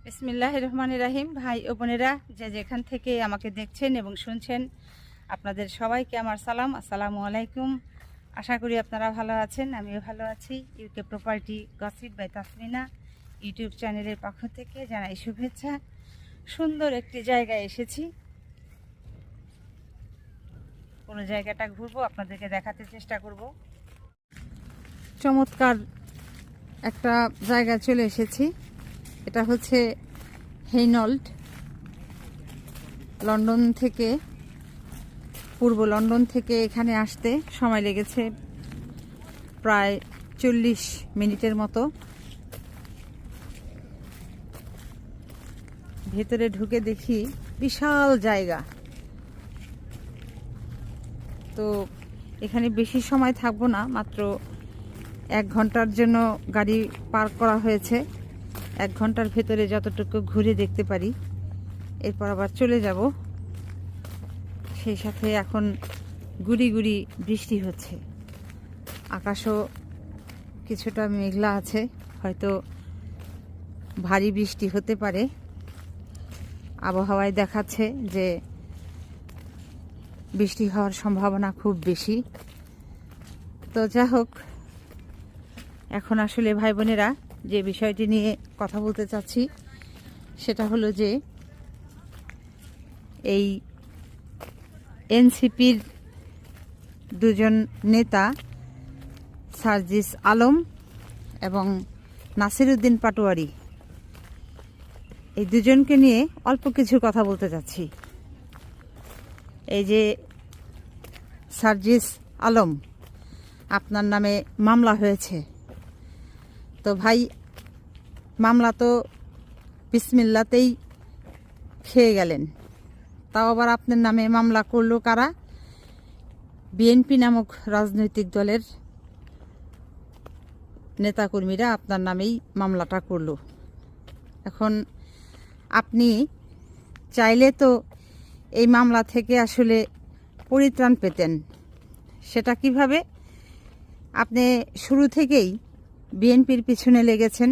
বিসমিল্লাহির রহমানির রহিম। ভাই ও বোনেরা, যে যেখান থেকে আমাকে দেখছেন এবং শুনছেন, আপনাদের সবাইকে আমার সালাম, আসসালামু আলাইকুম। আশা করি আপনারা ভালো আছেন, আমিও ভালো আছি। UK property gossip by Tasmina YouTube চ্যানেলের পক্ষ থেকে জানাই শুভেচ্ছা। সুন্দর একটি জায়গায় এসেছি, পুরো জায়গাটা ঘুরবো, আপনাদেরকে দেখাতে চেষ্টা করব। চমৎকার একটা জায়গায় চলে এসেছি। এটা হচ্ছে হেইনল্ড, লন্ডন থেকে, পূর্ব লন্ডন থেকে এখানে আসতে সময় লেগেছে প্রায় 40 মিনিটের মতো। ভেতরে ঢুকে দেখি বিশাল জায়গা। তো এখানে বেশি সময় থাকবো না, মাত্র 1 ঘন্টার জন্য গাড়ি পার্ক করা হয়েছে। 1 ঘন্টার ভেতরে যতটুকু ঘুরে দেখতে পারি, এরপর আবার চলে যাব। সেই সাথে এখন গুড়ি গুড়ি বৃষ্টি হচ্ছে, আকাশও কিছুটা মেঘলা আছে, হয়তো ভারী বৃষ্টি হতে পারে। আবহাওয়ায় দেখাচ্ছে যে বৃষ্টি হওয়ার সম্ভাবনা খুব বেশি। তো যা হোক, এখন আসলে ভাই বোনেরা যে বিষয়টি নিয়ে কথা বলতে চাচ্ছি সেটা হলো যে এই এনসিপির দুজন নেতা সার্জিস আলম এবং নাসিরউদ্দিন পাটোয়ারি, এই দুজনকে নিয়ে অল্প কিছু কথা বলতে চাচ্ছি। এই যে সার্জিস আলম, আপনার নামে মামলা হয়েছে। তো ভাই, মামলা তো বিসমিল্লাতেই খেয়ে গেলেন, তাও আবার আপনার নামে মামলা করলো কারা? বিএনপি নামক রাজনৈতিক দলের নেতাকর্মীরা আপনার নামেই মামলাটা করলো। এখন আপনি চাইলে তো এই মামলা থেকে আসলে পরিত্রাণ পেতেন। সেটা কিভাবে? আপনি শুরু থেকেই বিএনপির পিছনে লেগেছেন।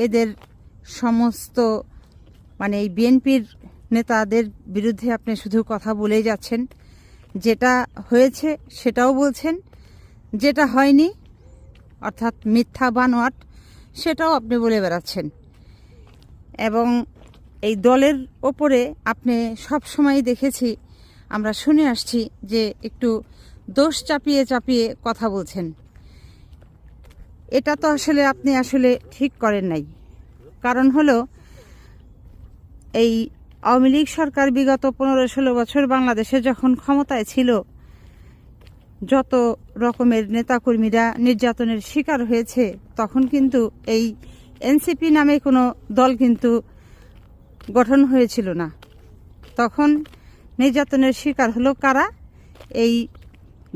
এদের সমস্ত এই বিএনপির নেতাদের বিরুদ্ধে আপনি শুধু কথা বলেই যাচ্ছেন। যেটা হয়েছে সেটাও বলছেন, যেটা হয়নি অর্থাৎ মিথ্যা বানোয়াট সেটাও আপনি বলে বেড়াচ্ছেন। এবং এই দলের ওপরে আপনি সব সময় দেখেছি, আমরা শুনে আসছি যে একটু দোষ চাপিয়ে চাপিয়ে কথা বলছেন। এটা তো আপনি ঠিক করেন নাই। কারণ হলো, এই আওয়ামী লীগ সরকার বিগত 15-16 বছর বাংলাদেশে যখন ক্ষমতায় ছিল, যত রকমের নেতাকর্মীরা নির্যাতনের শিকার হয়েছে, তখন কিন্তু এই এনসিপি নামে কোনো দল কিন্তু গঠন হয়েছিল না। তখন নির্যাতনের শিকার হলো কারা? এই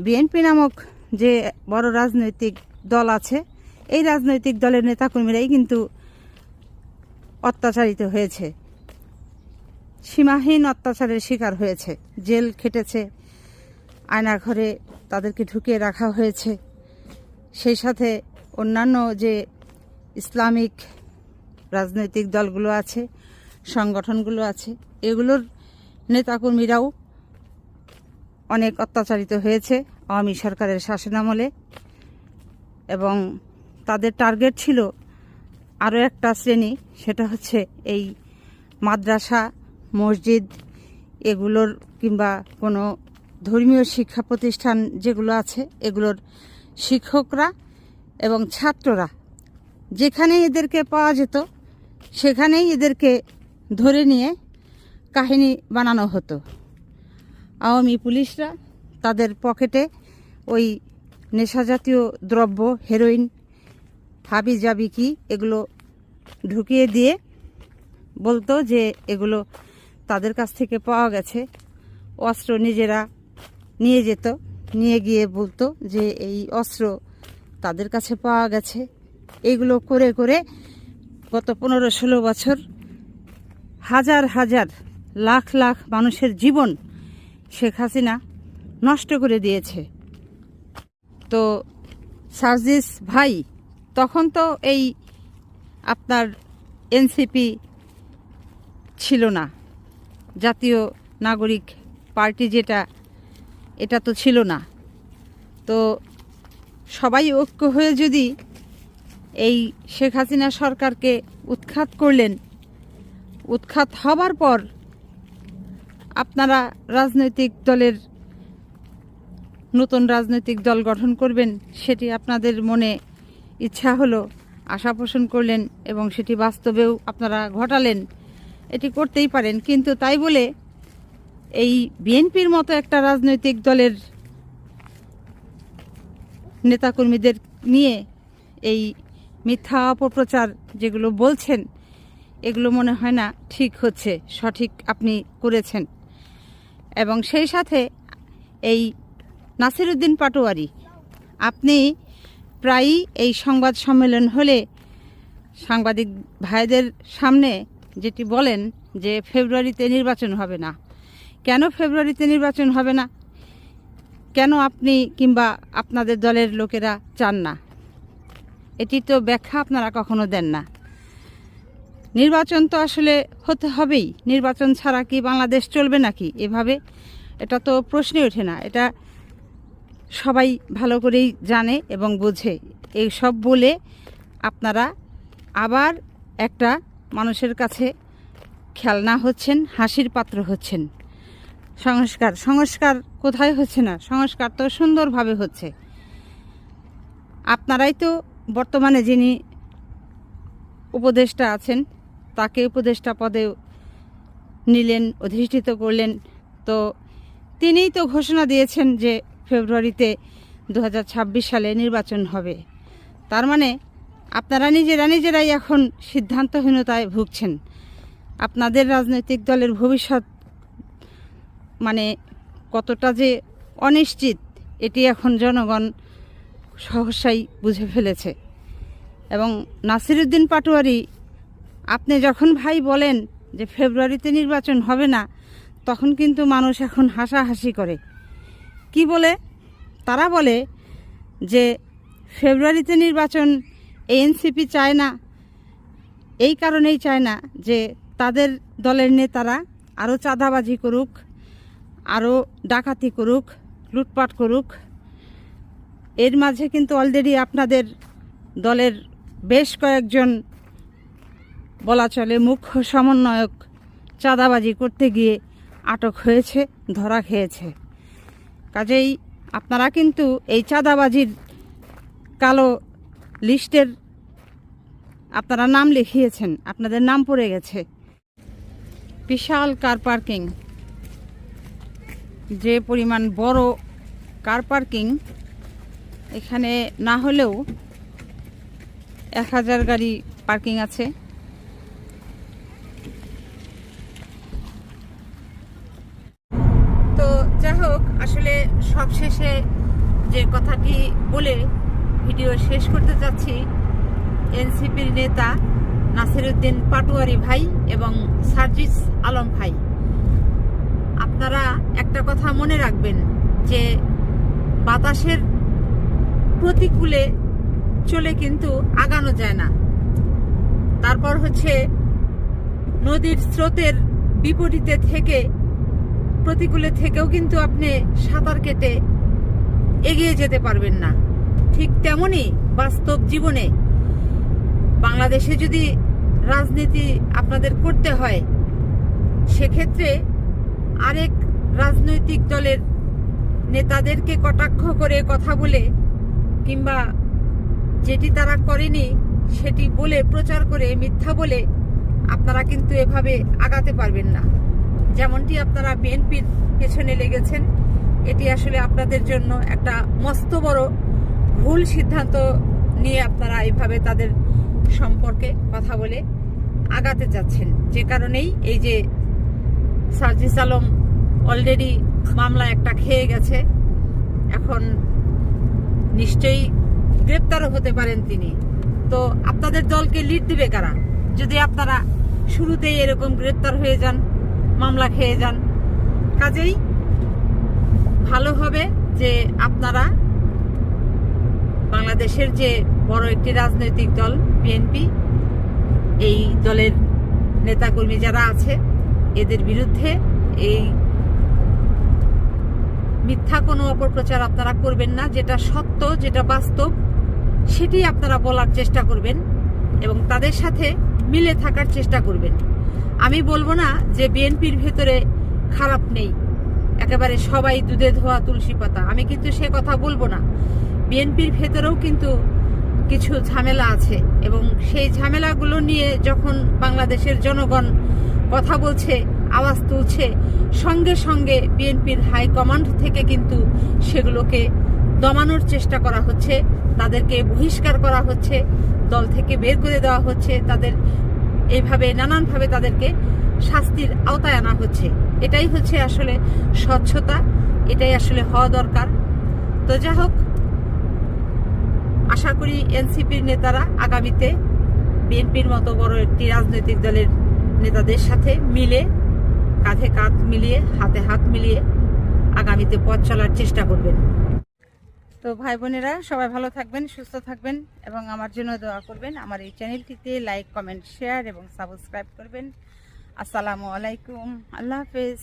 বিএনপি নামক যে বড় রাজনৈতিক দল আছে, এই রাজনৈতিক দলের নেতাকর্মীরাই কিন্তু অত্যাচারিত হয়েছে, সীমাহীন অত্যাচারের শিকার হয়েছে, জেল খেটেছে, আয়নাঘরে তাদেরকে ঢুকিয়ে রাখা হয়েছে। সেই সাথে অন্যান্য যে ইসলামিক রাজনৈতিক দলগুলো আছে, সংগঠনগুলো আছে, এগুলোর নেতাকর্মীরাও অনেক অত্যাচারিত হয়েছে আওয়ামী সরকারের শাসনামলে। এবং তাদের টার্গেট ছিল আরও একটা শ্রেণী, সেটা হচ্ছে এই মাদ্রাসা, মসজিদ এগুলোর কিংবা কোনো ধর্মীয় শিক্ষা প্রতিষ্ঠান যেগুলো আছে, এগুলোর শিক্ষকরা এবং ছাত্ররা, যেখানেই এদেরকে পাওয়া যেত সেখানেই এদেরকে ধরে নিয়ে কাহিনী বানানো হতো। আওয়ামী পুলিশরা তাদের পকেটে ওই নেশাজাতীয় দ্রব্য, হেরোইন, হাবি জাবি কি এগুলো ঢুকিয়ে দিয়ে বলতো যে এগুলো তাদের কাছ থেকে পাওয়া গেছে। অস্ত্র নিজেরা নিয়ে যেত, নিয়ে গিয়ে বলতো যে এই অস্ত্র তাদের কাছে পাওয়া গেছে। এগুলো করে করে গত 15-16 বছর হাজার হাজার লাখ লাখ মানুষের জীবন শেখ হাসিনা নষ্ট করে দিয়েছে। তো সার্জিস ভাই, তখন তো এই আপনার এনসিপি ছিল না। জাতীয় নাগরিক পার্টি যেটা, এটা তো ছিল না। তো সবাই ঐক্য হয়ে যদি এই শেখ হাসিনা সরকারকে উৎখাত করলেন, উৎখাত হবার পর আপনারা রাজনৈতিক দলের নতুন রাজনৈতিক দল গঠন করবেন, সেটি আপনাদের মনে ইচ্ছা হলো, আশা পোষণ করলেন এবং সেটি বাস্তবেও আপনারা ঘটালেন। এটি করতেই পারেন, কিন্তু তাই বলে এই বিএনপির মতো একটা রাজনৈতিক দলের নেতাকর্মীদের নিয়ে এই মিথ্যা অপপ্রচার যেগুলো বলছেন, এগুলো মনে হয় না ঠিক হচ্ছে, সঠিক আপনি করেছেন। এবং সেই সাথে এই নাসিরউদ্দিন পাটোয়ারি, আপনি প্রায়ই এই সংবাদ সম্মেলন হলে সাংবাদিক ভাইদের সামনে যেটি বলেন যে ফেব্রুয়ারিতে নির্বাচন হবে না। কেন ফেব্রুয়ারিতে নির্বাচন হবে না? কেন আপনি কিংবা আপনাদের দলের লোকেরা চান না? এটি তো ব্যাখ্যা আপনারা কখনো দেন না। নির্বাচন তো আসলে হতে হবেই, নির্বাচন ছাড়া কি বাংলাদেশ চলবে নাকি এভাবে? এটা তো প্রশ্নই ওঠে না। এটা সবাই ভালো করেই জানে এবং বোঝে। এই সব বলে আপনারা আবার একটা মানুষের কাছে খেলনা হচ্ছেন, হাসির পাত্র হচ্ছেন। সংস্কার কোথায় হচ্ছে না? সংস্কার তো সুন্দরভাবে হচ্ছে। আপনারাই তো বর্তমানে যিনি উপদেষ্টা আছেন, তাকে উপদেষ্টা পদে নিলেন, অধিষ্ঠিত করলেন। তো তিনিই তো ঘোষণা দিয়েছেন যে ফেব্রুয়ারিতে 2026 সালে নির্বাচন হবে। তার মানে আপনারা নিজেরাই এখন সিদ্ধান্তহীনতায় ভুগছেন। আপনাদের রাজনৈতিক দলের ভবিষ্যৎ মানে কতটা যে অনিশ্চিত, এটি এখন জনগণ সহসাই বুঝে ফেলেছে। এবং নাসিরউদ্দিন পাটোয়ারি, আপনি যখন ভাই বলেন যে ফেব্রুয়ারিতে নির্বাচন হবে না, তখন কিন্তু মানুষ এখন হাসাহাসি করে। কি বলে? তারা বলে যে ফেব্রুয়ারিতে নির্বাচন এনসিপি চায় না, এই কারণেই চায় না যে তাদের দলের নেতারা আরও চাঁদাবাজি করুক, আরও ডাকাতি করুক, লুটপাট করুক। এর মাঝে কিন্তু অলরেডি আপনাদের দলের বেশ কয়েকজন বলা চলে মুখ্য সমন্বয়ক চাঁদাবাজি করতে গিয়ে আটক হয়েছে, ধরা খেয়েছে। কাজেই আপনারা কিন্তু এই চাঁদাবাজির কালো লিস্টের আপনারা নাম লিখিয়েছেন, আপনাদের নাম পড়ে গেছে। বিশাল কার পার্কিং, যে পরিমাণ বড় কার পার্কিং, এখানে না হলেও 1000 গাড়ি পার্কিং আছে। তো যাই হোক, আসলে সবশেষে যে কথাটি বলে ভিডিও শেষ করতে চাচ্ছি, এনসিপির নেতা নাসিরউদ্দিন পাটোয়ারি ভাই এবং সার্জিস আলম ভাই, আপনারা একটা কথা মনে রাখবেন যে বাতাসের প্রতিকূলে চলে কিন্তু আগানো যায় না। তারপর হচ্ছে নদীর স্রোতের বিপরীতে থেকে, প্রতিকূলে থেকেও কিন্তু আপনি সাঁতার কেটে এগিয়ে যেতে পারবেন না। ঠিক তেমনই বাস্তব জীবনে বাংলাদেশে যদি রাজনীতি আপনাদের করতে হয়, সেক্ষেত্রে আরেক রাজনৈতিক দলের নেতাদেরকে কটাক্ষ করে কথা বলে কিংবা যেটি তারা করেনি সেটি বলে প্রচার করে মিথ্যা বলে আপনারা কিন্তু এভাবে আগাতে পারবেন না। যেমনটি আপনারা বিএনপির পেছনে লেগেছেন, এটি আসলে আপনাদের জন্য একটা মস্ত বড় ভুল সিদ্ধান্ত নিয়ে আপনারা এইভাবে তাদের সম্পর্কে কথা বলে আগাতে চাচ্ছেন। যে কারণেই এই যে সার্জিস আলম অলরেডি মামলা একটা খেয়ে গেছে, এখন নিশ্চয়ই গ্রেপ্তারও হতে পারেন তিনি। তো আপনাদের দলকে লিড দিবে কারা যদি আপনারা শুরুতেই এরকম গ্রেপ্তার হয়ে যান, মামলা খেয়ে যান? কাজেই ভালো হবে যে আপনারা বাংলাদেশের যে বড় একটি রাজনৈতিক দল বিএনপি, এই দলের নেতাকর্মী যারা আছে এদের বিরুদ্ধে এই মিথ্যা কোনো অপপ্রচার আপনারা করবেন না। যেটা সত্য, যেটা বাস্তব, সেটি আপনারা বলার চেষ্টা করবেন এবং তাদের সাথে মিলে থাকার চেষ্টা করবেন। আমি বলবো না যে বিএনপির ভেতরে খারাপ নেই, একেবারে সবাই দুধে ধোয়া তুলসী পাতা, আমি কিন্তু সে কথা বলবো না। বিএনপির ভেতরেও কিন্তু কিছু ঝামেলা আছে এবং সেই ঝামেলাগুলো নিয়ে যখন বাংলাদেশের জনগণ কথা বলছে, আওয়াজ তুলছে, সঙ্গে সঙ্গে বিএনপির হাইকমান্ড থেকে কিন্তু সেগুলোকে দমানোর চেষ্টা করা হচ্ছে, তাদেরকে বহিষ্কার করা হচ্ছে, দল থেকে বের করে দেওয়া হচ্ছে, তাদের এইভাবে নানানভাবে তাদেরকে শাস্তির আওতায় আনা হচ্ছে। এটাই হচ্ছে আসলে স্বচ্ছতা, এটাই আসলে হওয়া দরকার। তো যা হোক, আশা করি এনসিপির নেতারা আগামীতে বিএনপির মতো বড় একটি রাজনৈতিক দলের নেতাদের সাথে মিলে, কাঁধে কাঁধ মিলিয়ে, হাতে হাত মিলিয়ে আগামীতে পথ চলার চেষ্টা করবেন। তো ভাই বোনেরা সবাই ভালো থাকবেন, সুস্থ থাকবেন এবং আমার জন্য দোয়া করবেন। আমার এই চ্যানেলটিতে লাইক, কমেন্ট, শেয়ার এবং সাবস্ক্রাইব করবেন। আসসালামু আলাইকুম, আল্লাহ হাফেজ।